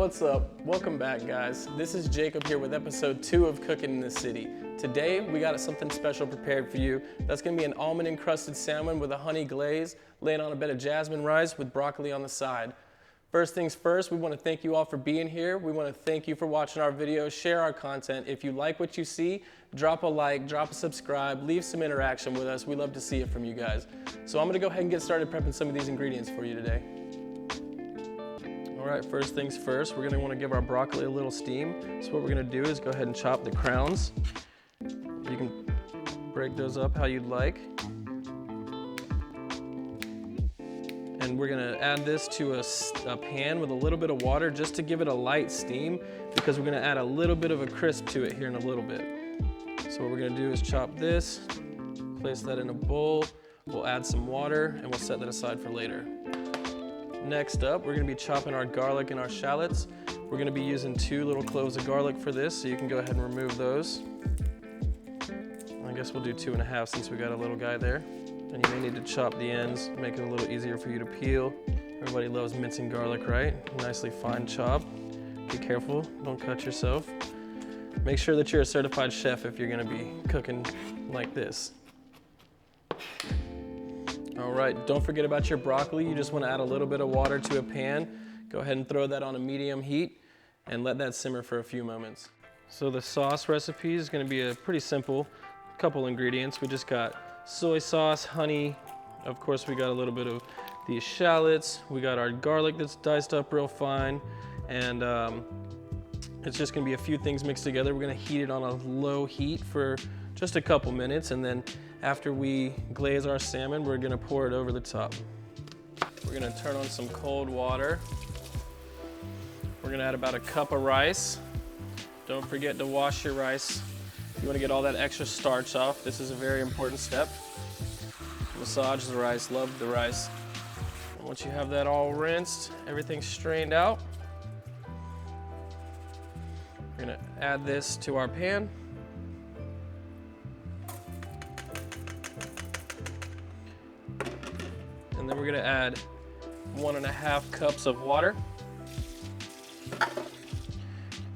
What's up? Welcome back, guys. This is Jacob here with episode 2 of Cooking in the City. Today, we got something special prepared for you. That's gonna be an almond encrusted salmon with a honey glaze, laying on a bed of jasmine rice with broccoli on the side. First things first, we want to thank you all for being here. We want to thank you for watching our videos, share our content. If you like what you see, drop a like, drop a subscribe, leave some interaction with us. We love to see it from you guys. So I'm gonna go ahead and get started prepping some of these ingredients for you today. All right, first things first, we're gonna want to give our broccoli a little steam. So what we're gonna do is go ahead and chop the crowns. You can break those up how you'd like. And we're gonna add this to a pan with a little bit of water just to give it a light steam, because we're gonna add a little bit of a crisp to it here in a little bit. So what we're gonna do is chop this, place that in a bowl, we'll add some water, and we'll set that aside for later. Next up, we're gonna be chopping our garlic and our shallots. We're gonna be using 2 little cloves of garlic for this, so you can go ahead and remove those. I guess we'll do 2.5 since we got a little guy there. And you may need to chop the ends, make it a little easier for you to peel. Everybody loves mincing garlic, right? Nicely fine chop. Be careful, don't cut yourself. Make sure that you're a certified chef if you're gonna be cooking like this. All right, don't forget about your broccoli. You just wanna add a little bit of water to a pan. Go ahead and throw that on a medium heat and let that simmer for a few moments. So the sauce recipe is gonna be a pretty simple couple ingredients. We just got soy sauce, honey, of course we got a little bit of these shallots, we got our garlic that's diced up real fine, and it's just gonna be a few things mixed together. We're gonna heat it on a low heat for just a couple minutes, and then after we glaze our salmon, we're gonna pour it over the top. We're gonna turn on some cold water. We're gonna add about a cup of rice. Don't forget to wash your rice. You want to get all that extra starch off. This is a very important step. Massage the rice, love the rice. And once you have that all rinsed, everything strained out, we're gonna add this to our pan. And then we're gonna add 1.5 cups of water.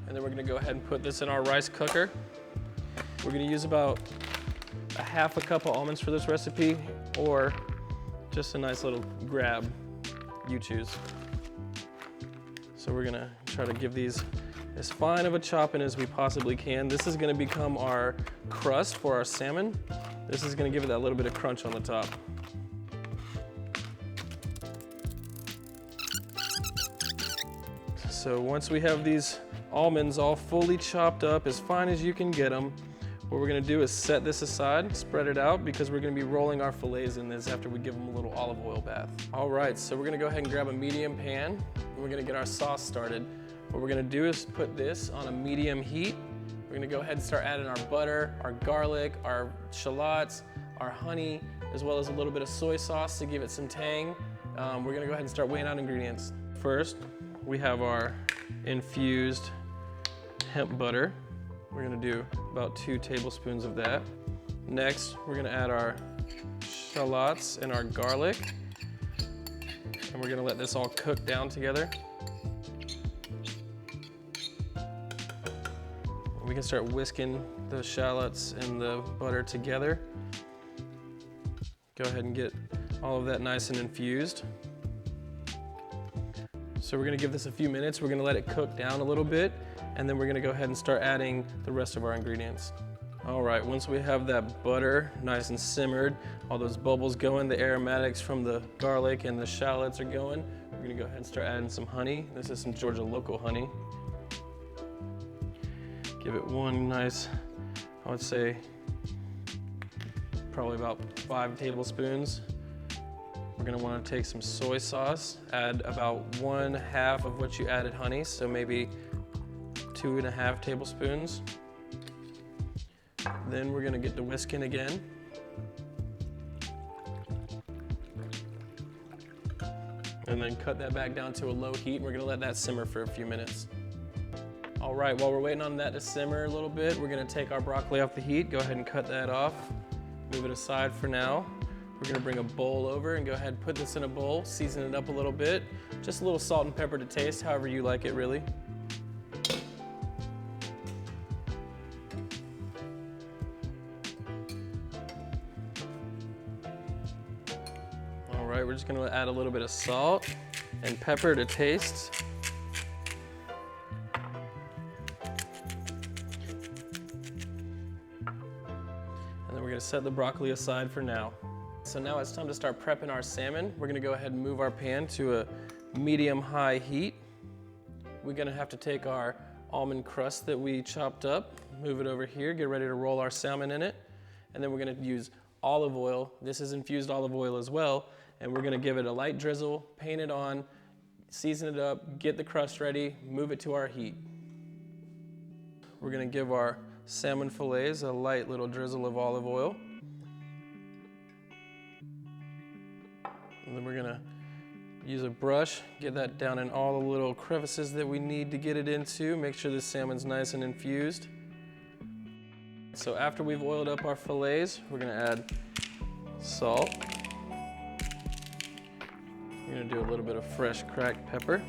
And then we're gonna go ahead and put this in our rice cooker. We're gonna use about 1/2 cup of almonds for this recipe, or just a nice little grab, you choose. So we're gonna try to give these as fine of a chopping as we possibly can. This is gonna become our crust for our salmon. This is gonna give it that little bit of crunch on the top. So once we have these almonds all fully chopped up, as fine as you can get them, what we're gonna do is set this aside, spread it out, because we're gonna be rolling our fillets in this after we give them a little olive oil bath. All right, so we're gonna go ahead and grab a medium pan, and we're gonna get our sauce started. What we're gonna do is put this on a medium heat. We're gonna go ahead and start adding our butter, our garlic, our shallots, our honey, as well as a little bit of soy sauce to give it some tang. We're gonna go ahead and start weighing out ingredients. First, we have our infused hemp butter. We're gonna do about 2 tablespoons of that. Next, we're gonna add our shallots and our garlic. And we're gonna let this all cook down together. We can start whisking the shallots and the butter together. Go ahead and get all of that nice and infused. So we're gonna give this a few minutes. We're gonna let it cook down a little bit, and then we're gonna go ahead and start adding the rest of our ingredients. All right, once we have that butter nice and simmered, all those bubbles going, the aromatics from the garlic and the shallots are going, we're gonna go ahead and start adding some honey. This is some Georgia local honey. Give it one nice, I would say, probably about 5 tablespoons. We're gonna wanna take some soy sauce, add about 1/2 of what you added honey, so maybe 2.5 tablespoons. Then we're gonna get to whisking again. And then cut that back down to a low heat, and we're gonna let that simmer for a few minutes. All right, while we're waiting on that to simmer a little bit, we're gonna take our broccoli off the heat, go ahead and cut that off, move it aside for now. We're gonna bring a bowl over and go ahead and put this in a bowl, season it up a little bit. Just a little salt and pepper to taste, however you like it really. All right, we're just gonna add a little bit of salt and pepper to taste. And then we're gonna set the broccoli aside for now. So now it's time to start prepping our salmon. We're gonna go ahead and move our pan to a medium-high heat. We're gonna have to take our almond crust that we chopped up, move it over here, get ready to roll our salmon in it. And then we're gonna use olive oil. This is infused olive oil as well. And we're gonna give it a light drizzle, paint it on, season it up, get the crust ready, move it to our heat. We're gonna give our salmon fillets a light little drizzle of olive oil. And then we're gonna use a brush, get that down in all the little crevices that we need to get it into, make sure the salmon's nice and infused. So after we've oiled up our fillets, we're gonna add salt. We're gonna do a little bit of fresh cracked pepper.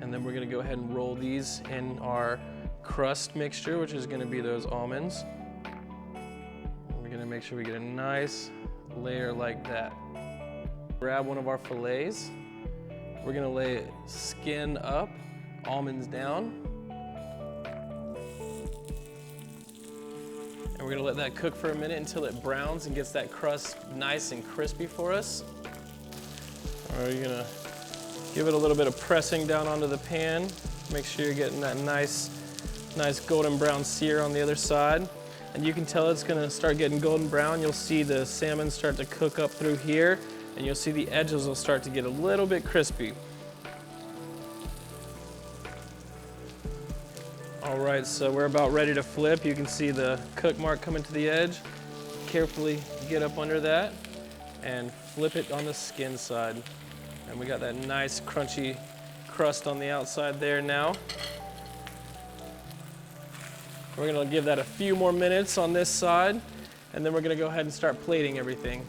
And then we're gonna go ahead and roll these in our crust mixture, which is gonna be those almonds. We're gonna make sure we get a nice layer like that. Grab one of our fillets. We're gonna lay it skin up, almonds down. And we're gonna let that cook for a minute until it browns and gets that crust nice and crispy for us. All right, you're gonna give it a little bit of pressing down onto the pan. Make sure you're getting that nice golden brown sear on the other side. And you can tell it's gonna start getting golden brown. You'll see the salmon start to cook up through here, and you'll see the edges will start to get a little bit crispy. All right, so we're about ready to flip. You can see the cook mark coming to the edge. Carefully get up under that and flip it on the skin side. And we got that nice crunchy crust on the outside there now. We're gonna give that a few more minutes on this side, and then we're gonna go ahead and start plating everything.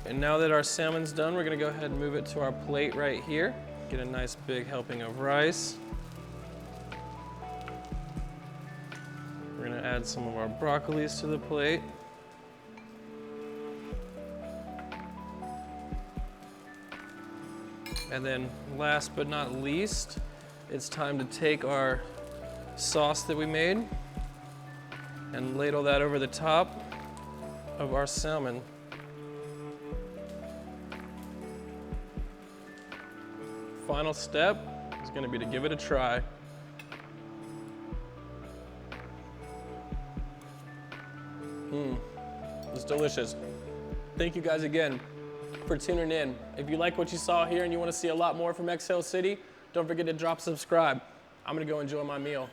And now that our salmon's done, we're gonna go ahead and move it to our plate right here. Get a nice big helping of rice. We're gonna add some of our broccolis to the plate. And then last but not least, it's time to take our sauce that we made and ladle that over the top of our salmon. Final step is going to be to give it a try. It's delicious. Thank you guys again for tuning in. If you like what you saw here and you want to see a lot more from Exhale City, don't forget to drop subscribe. I'm gonna go enjoy my meal.